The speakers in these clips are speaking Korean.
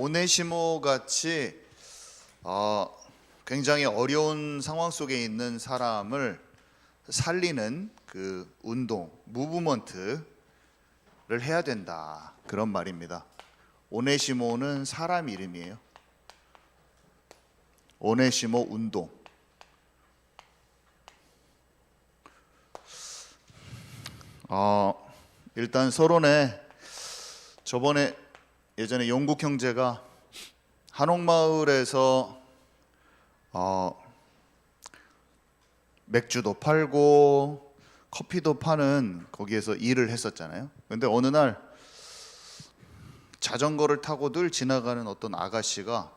오네시모 같이 굉장히 어려운 상황 속에 있는 사람을 살리는 그 운동, 무브먼트를 해야 된다, 그런 말입니다. 오네시모는 사람 이름이에요. 오네시모 운동. 일단 서론에 저번에 예전에 영국 형제가 한옥마을에서 맥주도 팔고 커피도 파는 거기에서 일을 했었잖아요. 근데 어느 날 자전거를 타고 늘 지나가는 어떤 아가씨가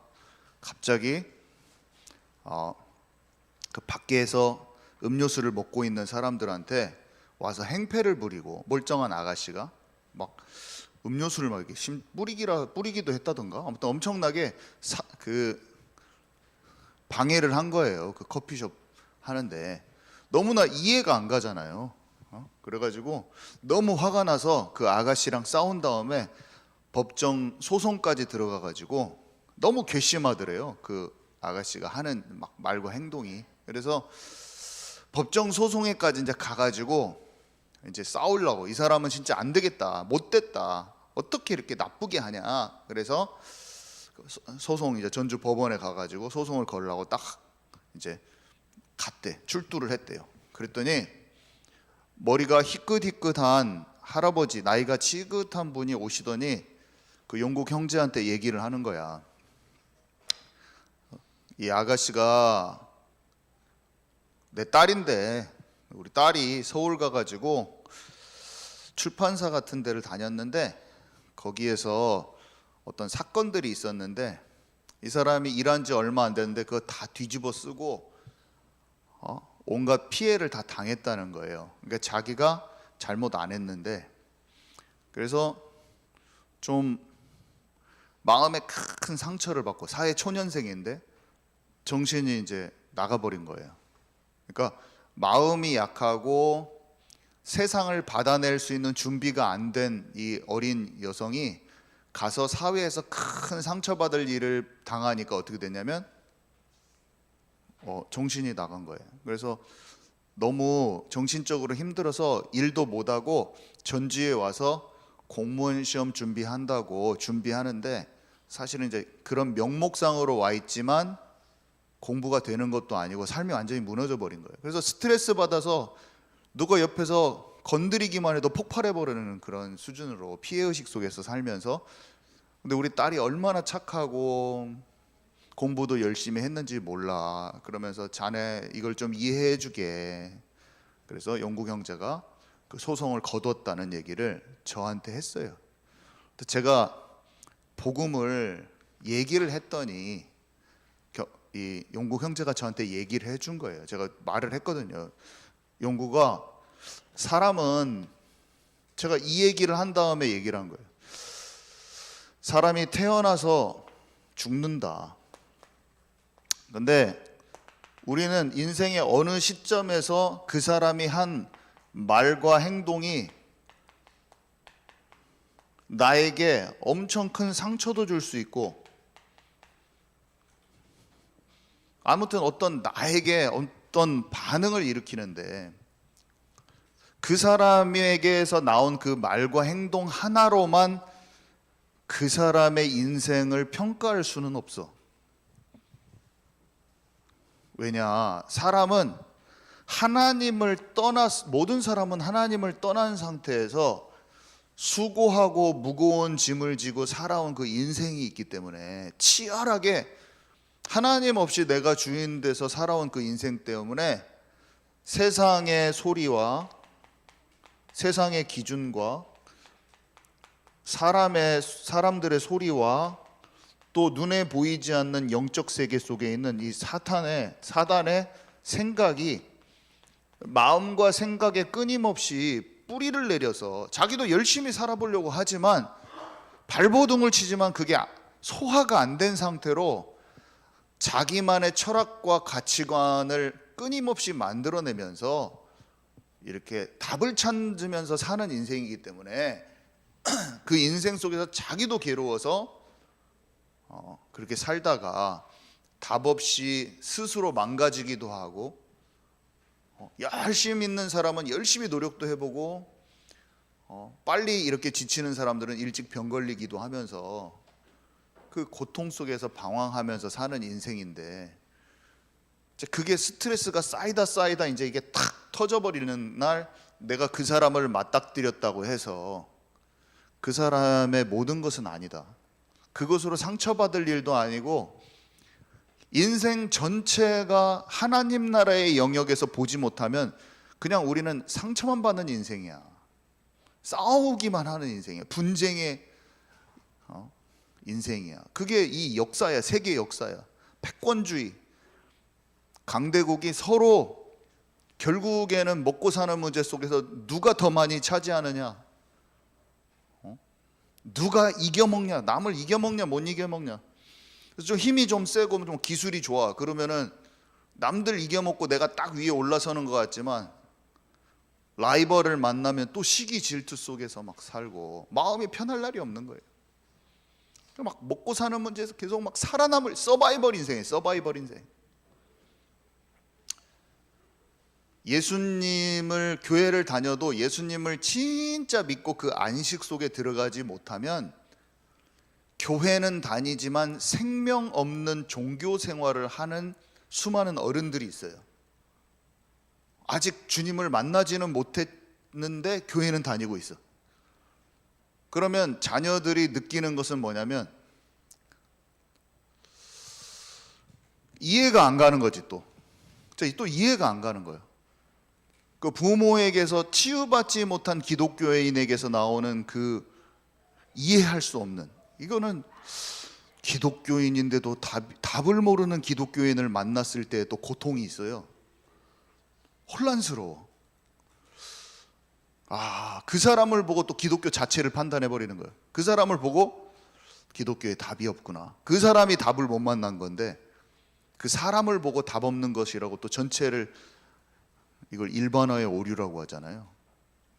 갑자기 그 밖에서 음료수를 먹고 있는 사람들한테 와서 행패를 부리고, 멀쩡한 아가씨가 막 음료수를 막 이렇게 뿌리기도 했다던가, 아무튼 엄청나게 그 방해를 한 거예요. 그 커피숍 하는데 너무나 이해가 안 가잖아요. 그래가지고 너무 화가 나서 그 아가씨랑 싸운 다음에 법정 소송까지 들어가가지고 너무 괘씸하더래요, 그 아가씨가 하는 막 말과 행동이. 그래서 법정 소송에까지 이제 가가지고 이제 싸우려고, 이 사람은 진짜 안 되겠다, 못됐다, 어떻게 이렇게 나쁘게 하냐. 그래서 소송, 이제 전주 법원에 가가지고 소송을 걸라고 딱 이제 갔대, 출두를 했대요. 그랬더니 머리가 희끗희끗한 할아버지, 나이가 지긋한 분이 오시더니 그 영국 형제한테 얘기를 하는 거야. 이 아가씨가 내 딸인데, 우리 딸이 서울 가가지고 출판사 같은 데를 다녔는데 거기에서 어떤 사건들이 있었는데 이 사람이 일한 지 얼마 안 됐는데 그거 다 뒤집어 쓰고 온갖 피해를 다 당했다는 거예요. 그러니까 자기가 잘못 안 했는데, 그래서 좀 마음에 큰 상처를 받고, 사회 초년생인데 정신이 이제 나가버린 거예요. 그러니까 마음이 약하고 세상을 받아낼 수 있는 준비가 안 된 이 어린 여성이 가서 사회에서 큰 상처받을 일을 당하니까 어떻게 됐냐면 정신이 나간 거예요. 그래서 너무 정신적으로 힘들어서 일도 못하고 전주에 와서 공무원 시험 준비하는데 사실은 이제 그런 명목상으로 와 있지만 공부가 되는 것도 아니고 삶이 완전히 무너져 버린 거예요. 그래서 스트레스 받아서 누가 옆에서 건드리기만 해도 폭발해 버리는 그런 수준으로 피해의식 속에서 살면서, 근데 우리 딸이 얼마나 착하고 공부도 열심히 했는지 몰라, 그러면서 자네 이걸 좀 이해해 주게, 그래서 영국 형제가 그 소송을 거뒀다는 얘기를 저한테 했어요. 제가 복음을 얘기를 했더니 이 영국 형제가 저한테 얘기를 해준 거예요. 제가 말을 했거든요. 영국아, 사람은, 제가 이 얘기를 한 다음에 얘기를 한 거예요. 사람이 태어나서 죽는다. 근데 우리는 인생의 어느 시점에서 그 사람이 한 말과 행동이 나에게 엄청 큰 상처도 줄 수 있고, 아무튼 나에게 어떤 반응을 일으키는데, 그 사람에게서 나온 그 말과 행동 하나로만 그 사람의 인생을 평가할 수는 없어. 왜냐, 모든 사람은 하나님을 떠난 상태에서 수고하고 무거운 짐을 지고 살아온 그 인생이 있기 때문에, 치열하게 하나님 없이 내가 주인 돼서 살아온 그 인생 때문에 세상의 소리와 세상의 기준과 사람들의 소리와 또 눈에 보이지 않는 영적 세계 속에 있는 이 사단의 생각이 마음과 생각에 끊임없이 뿌리를 내려서, 자기도 열심히 살아보려고 하지만 발버둥을 치지만 그게 소화가 안 된 상태로 자기만의 철학과 가치관을 끊임없이 만들어내면서 이렇게 답을 찾으면서 사는 인생이기 때문에 그 인생 속에서 자기도 괴로워서 그렇게 살다가 답 없이 스스로 망가지기도 하고, 열심히 있는 사람은 열심히 노력도 해보고, 빨리 이렇게 지치는 사람들은 일찍 병 걸리기도 하면서 그 고통 속에서 방황하면서 사는 인생인데, 그게 스트레스가 쌓이다 이제 이게 탁 터져버리는 날 내가 그 사람을 맞닥뜨렸다고 해서 그 사람의 모든 것은 아니다. 그것으로 상처받을 일도 아니고, 인생 전체가 하나님 나라의 영역에서 보지 못하면 그냥 우리는 상처만 받는 인생이야. 싸우기만 하는 인생이야. 분쟁의 인생이야. 그게 이 역사야. 세계 역사야. 패권주의, 강대국이 서로 결국에는 먹고 사는 문제 속에서 누가 더 많이 차지하느냐, 누가 이겨먹냐, 남을 이겨먹냐 못 이겨먹냐. 그래서 좀 힘이 좀 세고 좀 기술이 좋아 그러면은 남들 이겨먹고 내가 딱 위에 올라서는 것 같지만, 라이벌을 만나면 또 시기 질투 속에서 막 살고 마음이 편할 날이 없는 거예요. 막 먹고 사는 문제에서 계속 막 살아남을 서바이벌 인생이에요. 서바이벌 인생. 예수님을, 교회를 다녀도 예수님을 진짜 믿고 그 안식 속에 들어가지 못하면 교회는 다니지만 생명 없는 종교 생활을 하는 수많은 어른들이 있어요. 아직 주님을 만나지는 못했는데 교회는 다니고 있어. 그러면 자녀들이 느끼는 것은 뭐냐면 이해가 안 가는 거지. 또 이해가 안 가는 거예요. 그 부모에게서 치유받지 못한 기독교인에게서 나오는 그 이해할 수 없는, 이거는 기독교인인데도 답을 모르는 기독교인을 만났을 때 또 고통이 있어요. 혼란스러워. 그 사람을 보고 또 기독교 자체를 판단해 버리는 거예요. 그 사람을 보고 기독교에 답이 없구나. 그 사람이 답을 못 만난 건데 그 사람을 보고 답 없는 것이라고 또 전체를, 이걸 일반화의 오류라고 하잖아요.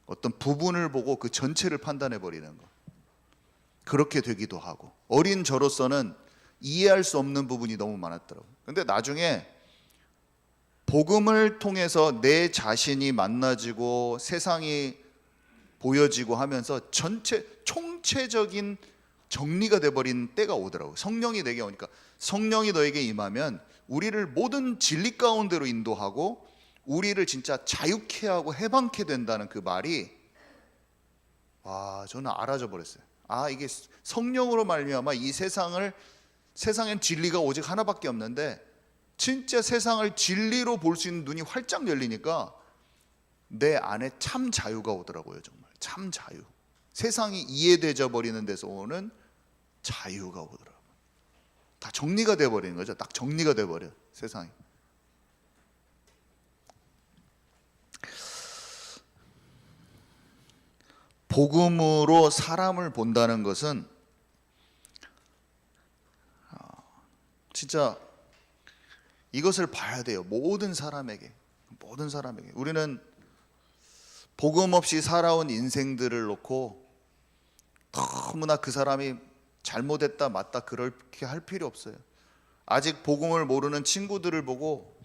어떤 부분을 보고 그 전체를 판단해 버리는 거. 그렇게 되기도 하고, 어린 저로서는 이해할 수 없는 부분이 너무 많았더라고요. 근데 나중에 복음을 통해서 내 자신이 만나지고 세상이 보여지고 하면서 총체적인 정리가 돼버린 때가 오더라고요. 성령이 내게 오니까, 성령이 너에게 임하면 우리를 모든 진리 가운데로 인도하고 우리를 진짜 자유케 하고 해방케 된다는 그 말이, 저는 알아져 버렸어요. 이게 성령으로 말미암아 이 세상엔 진리가 오직 하나밖에 없는데, 진짜 세상을 진리로 볼 수 있는 눈이 활짝 열리니까 내 안에 참 자유가 오더라고요. 정말 참 자유. 세상이 이해되져 버리는 데서 오는 자유가 오더라고요. 다 정리가 돼 버리는 거죠. 딱 정리가 돼 버려 세상이. 복음으로 사람을 본다는 것은 진짜 이것을 봐야 돼요. 모든 사람에게. 우리는 복음 없이 살아온 인생들을 놓고 너무나 그 사람이 잘못했다 맞다 그렇게 할 필요 없어요. 아직 복음을 모르는 친구들을 보고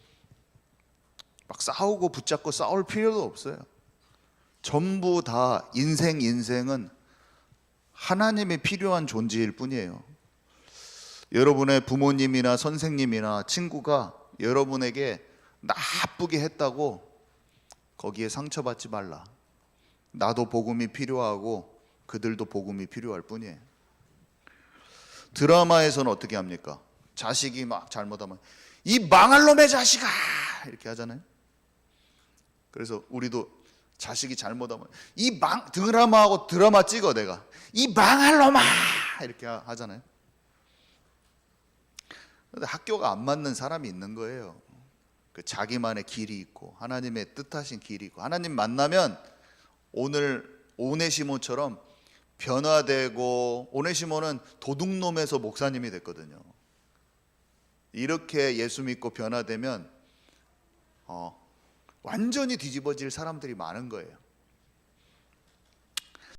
막 싸우고 붙잡고 싸울 필요도 없어요. 전부 다 인생은 하나님이 필요한 존재일 뿐이에요. 여러분의 부모님이나 선생님이나 친구가 여러분에게 나쁘게 했다고 거기에 상처받지 말라. 나도 복음이 필요하고 그들도 복음이 필요할 뿐이에요. 드라마에서는 어떻게 합니까? 자식이 막 잘못하면 이 망할 놈의 자식아 이렇게 하잖아요. 그래서 우리도 자식이 잘못하면 드라마하고 드라마 찍어 내가 이 망할 놈아 이렇게 하잖아요. 근데 학교가 안 맞는 사람이 있는 거예요. 그 자기만의 길이 있고 하나님의 뜻하신 길이 있고, 하나님 만나면 오늘 오네시모처럼 변화되고, 오네시모는 도둑놈에서 목사님이 됐거든요. 이렇게 예수 믿고 변화되면 완전히 뒤집어질 사람들이 많은 거예요.